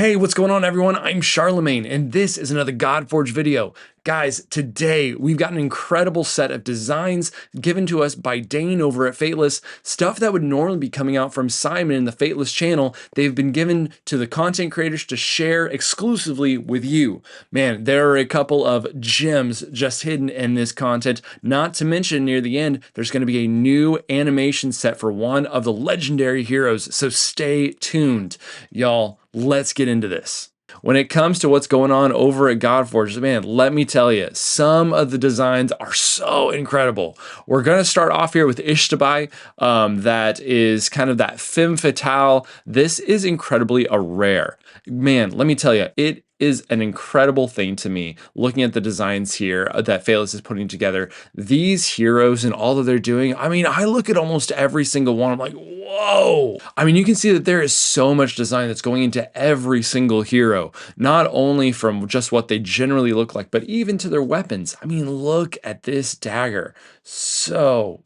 Hey, what's going on everyone? I'm Charlemagne and this is another Godforge video. Guys, today we've got an incredible set of designs given to us by Dane over at Fateless, stuff that would normally be coming out from Simon in the Fateless channel. They've been given to the content creators to share exclusively with you. Man, there are a couple of gems just hidden in this content, not to mention near the end, there's going to be a new animation set for one of the legendary heroes, so stay tuned. Y'all, let's get into this. When it comes to what's going on over at Godforge, man, let me tell you, some of the designs are so incredible. We're going to start off here with Ishtabai. That is kind of that femme fatale. This is incredibly a rare. Man, let me tell you, it is an incredible thing to me looking at the designs here that Fateless is putting together. These heroes and all that they're doing, I mean, I look at almost every single one, I'm like, whoa. I mean, you can see that there is so much design that's going into every single hero, not only from just what they generally look like, but even to their weapons. I mean, look at this dagger. So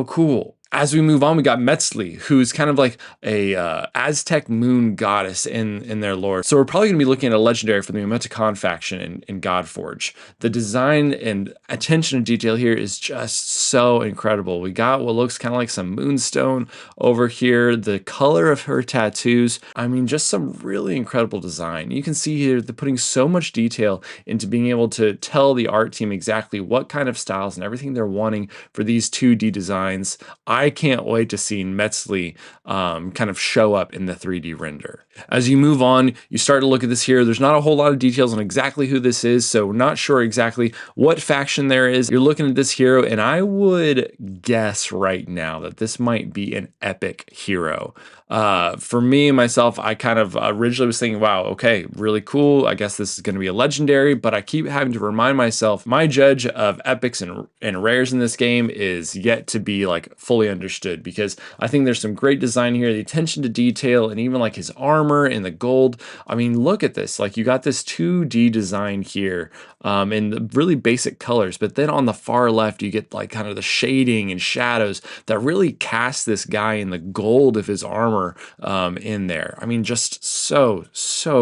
cool. As we move on, we got Metzli, who's kind of like a Aztec moon goddess in their lore. So we're probably going to be looking at a legendary for the Memeticon faction in Godforge. The design and attention to detail here is just so incredible. We got what looks kind of like some moonstone over here. The color of her tattoos, I mean, just some really incredible design. You can see here they're putting so much detail into being able to tell the art team exactly what kind of styles and everything they're wanting for these 2D designs. I can't wait to see Metzli kind of show up in the 3D render. As you move on, you start to look at this here. There's not a whole lot of details on exactly who this is, so we're not sure exactly what faction there is. You're looking at this hero, and I would guess right now that this might be an epic hero. For me, myself, I kind of originally was thinking, wow, okay, really cool. I guess this is going to be a legendary, but I keep having to remind myself, my judge of epics and rares in this game is yet to be like fully understood, because I think there's some great design here, the attention to detail, and even like his armor and the gold. I mean, look at this. Like, you got this 2D design here in the really basic colors, but then on the far left, you get like kind of the shading and shadows that really cast this guy in the gold of his armor in there. I mean, just so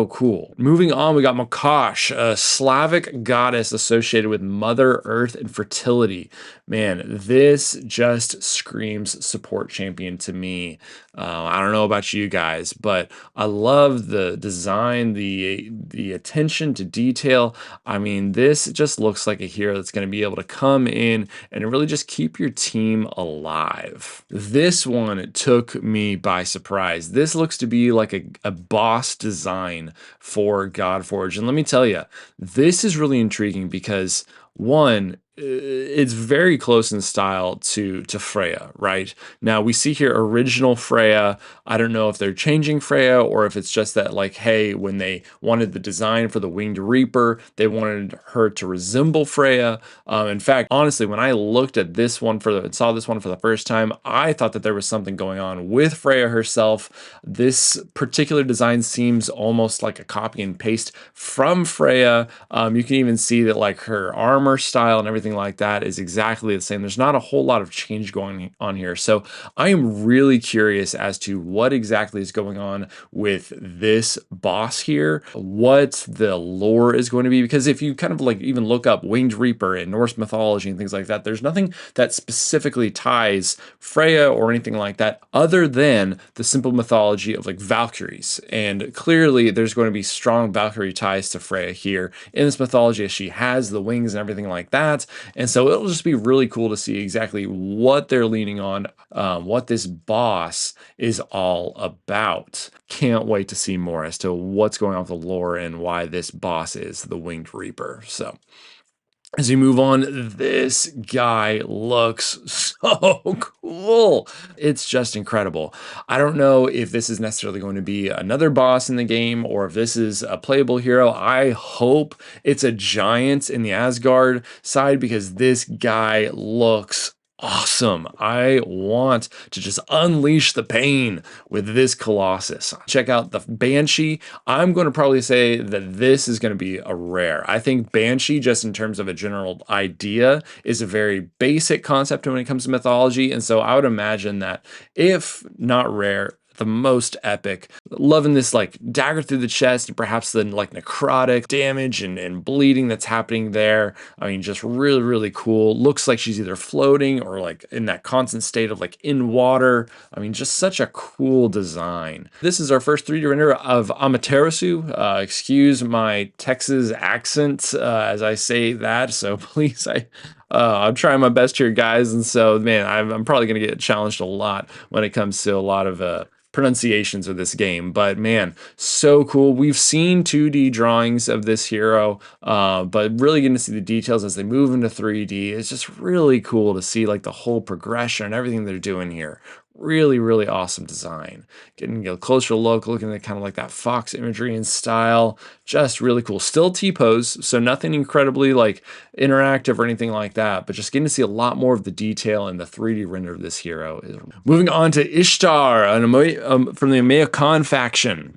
cool. Moving on, we got Mokosh, a Slavic goddess associated with Mother Earth and fertility. Man, this just screams support champion to me. I don't know about you guys, but I love the design, the attention to detail. I mean, this just looks like a hero that's going to be able to come in and really just keep your team alive. This one took me by surprise. This looks to be like a boss design for Godforge. And let me tell you, this is really intriguing because, one, it's very close in style to Freya, right? Now we see here original Freya. I don't know if they're changing Freya or if it's just that, like, hey, when they wanted the design for the Winged Reaper, they wanted her to resemble Freya. In fact, honestly, when I looked at this one saw this one for the first time, I thought that there was something going on with Freya herself. This particular design seems almost like a copy and paste from Freya. You can even see that like her armor style and everything like that is exactly the same. There's not a whole lot of change going on here. So I am really curious as to what exactly is going on with this boss here, what the lore is going to be, because if you kind of like even look up Winged Reaper in Norse mythology and things like that, there's nothing that specifically ties Freya or anything like that other than the simple mythology of like Valkyries. And clearly there's going to be strong Valkyrie ties to Freya here in this mythology, as she has the wings and everything like that. And so it'll just be really cool to see exactly what they're leaning on, what this boss is all about. Can't wait to see more as to what's going on with the lore and why this boss is the Winged Reaper. So as we move on, this guy looks so cool. It's just incredible. I don't know if this is necessarily going to be another boss in the game or if this is a playable hero. I hope it's a giant in the Asgard side, because this guy looks awesome. I want to just unleash the pain with this Colossus. Check out the Banshee. I'm going to probably say that this is going to be a rare. I think Banshee, just in terms of a general idea, is a very basic concept when it comes to mythology. And so I would imagine that if not rare, the most epic. Loving this like dagger through the chest, and perhaps the like necrotic damage and bleeding that's happening there. I mean, just really, really cool. Looks like she's either floating or like in that constant state of like in water. I mean, just such a cool design. This is our first 3D render of Amaterasu. Excuse my Texas accent as I say that, so please, I'm trying my best here, guys, and so, man, I'm probably going to get challenged a lot when it comes to a lot of pronunciations of this game, but man, so cool. We've seen 2D drawings of this hero, but really getting to see the details as they move into 3D. It's just really cool to see like the whole progression and everything they're doing here. Really, really awesome design. Getting a closer look, looking at kind of like that fox imagery and style. Just really cool. Still T-pose, so nothing incredibly like interactive or anything like that, but just getting to see a lot more of the detail in the 3D render of this hero. Moving on to Ishtar, from the Amaya Khan faction.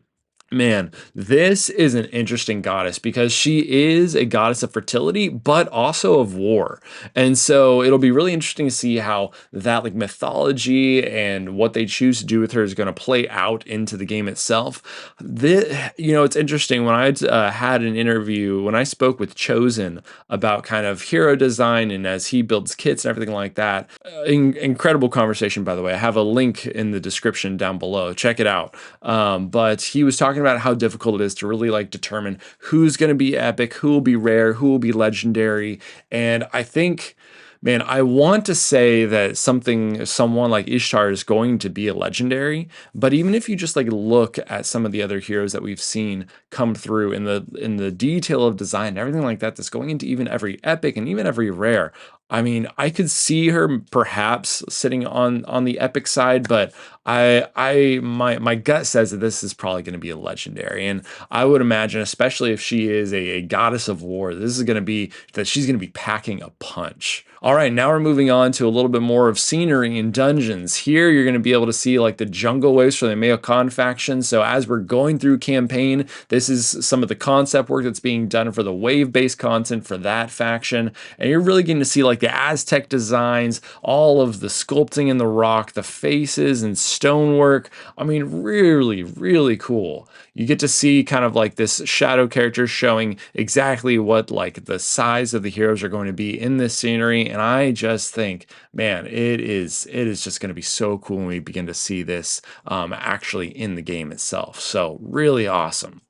Man, this is an interesting goddess because she is a goddess of fertility, but also of war. And so it'll be really interesting to see how that like mythology and what they choose to do with her is going to play out into the game itself. It's interesting when I had an interview, when I spoke with Chosen about kind of hero design and as he builds kits and everything like that. Incredible conversation, by the way. I have a link in the description down below. Check it out. But he was talking about how difficult it is to really like determine who's going to be epic, who will be rare, who will be legendary. And I think, man, I want to say that someone like Ishtar is going to be a legendary, but even if you just like look at some of the other heroes that we've seen come through in the detail of design and everything like that, that's going into even every epic and even every rare. I mean, I could see her perhaps sitting on the epic side, but my gut says that this is probably going to be a legendary, and I would imagine, especially if she is a goddess of war, this is going to be that she's going to be packing a punch. All right, now we're moving on to a little bit more of scenery and dungeons. Here, you're going to be able to see like the jungle waves for the Amaya Khan faction. So as we're going through campaign, this is some of the concept work that's being done for the wave-based content for that faction, and you're really getting to see like the Aztec designs, all of the sculpting in the rock, the faces and stonework. I mean, really, really cool. You get to see kind of like this shadow character showing exactly what like the size of the heroes are going to be in this scenery. And I just think, man, it is just going to be so cool when we begin to see this actually in the game itself. So really awesome.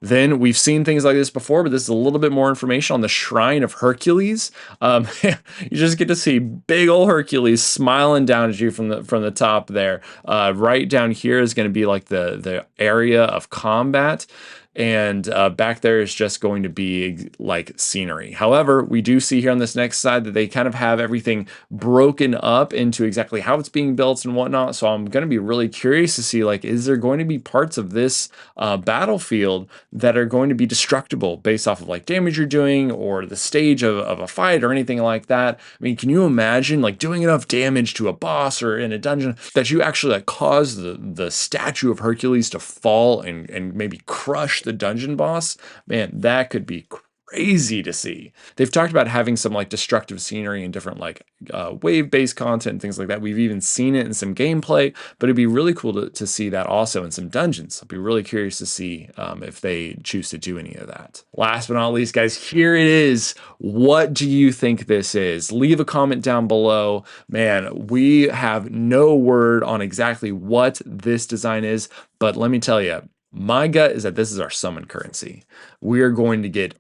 Then we've seen things like this before, but this is a little bit more information on the Shrine of Hercules. You just get to see big old Hercules smiling down at you from the top there. Right down here is going to be like the area of combat. And back there is just going to be like scenery. However, we do see here on this next side that they kind of have everything broken up into exactly how it's being built and whatnot. So I'm going to be really curious to see, like, is there going to be parts of this battlefield that are going to be destructible based off of like damage you're doing or the stage of a fight or anything like that? I mean, can you imagine like doing enough damage to a boss or in a dungeon that you actually like cause the statue of Hercules to fall and maybe crush the dungeon boss? Man, that could be crazy to see. They've talked about having some like destructive scenery and different like wave-based content and things like that. We've even seen it in some gameplay, but it'd be really cool to see that also in some dungeons. I'd be really curious to see if they choose to do any of that. Last but not least, guys, here it is. What do you think this is? Leave a comment down below. Man, we have no word on exactly what this design is, but let me tell you, my gut is that this is our summon currency. We are going to get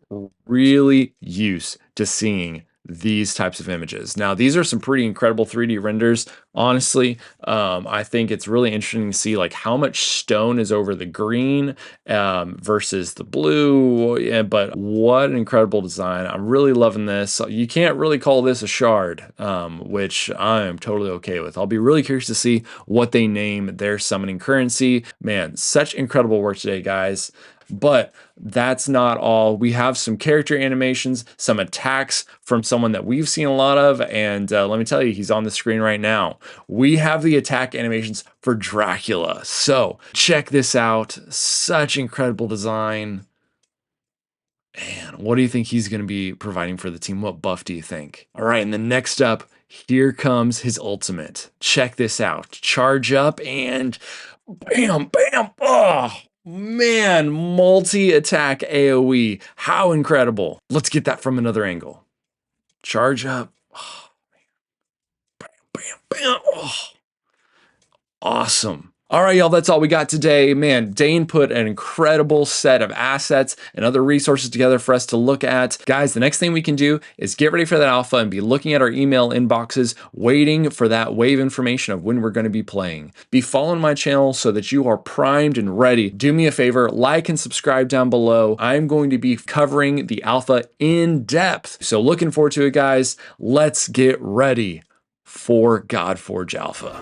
really used to seeing these types of images. Now, these are some pretty incredible 3D renders. Honestly, I think it's really interesting to see like how much stone is over the green versus the blue. Yeah, but what an incredible design. I'm really loving this. You can't really call this a shard, which I am totally okay with. I'll be really curious to see what they name their summoning currency. Man, such incredible work today, guys. But that's not all. We have some character animations, some attacks from someone that we've seen a lot of, and let me tell you, he's on the screen right now. We have the attack animations for Dracula. So check this out. Such incredible design. And what do you think he's going to be providing for the team? What buff do you think? All right, and then next up, here comes his ultimate. Check this out. Charge up and Bam, bam. Oh, man. Multi-attack AoE. How incredible. Let's get that from another angle. Charge up. Oh, bam, bam. Oh, awesome. All right, y'all, that's all we got today. Man, Dane put an incredible set of assets and other resources together for us to look at. Guys, the next thing we can do is get ready for that alpha and be looking at our email inboxes, waiting for that wave information of when we're going to be playing. Be following my channel so that you are primed and ready. Do me a favor, like and subscribe down below. I'm going to be covering the alpha in depth. So looking forward to it, guys. Let's get ready for Godforge Alpha.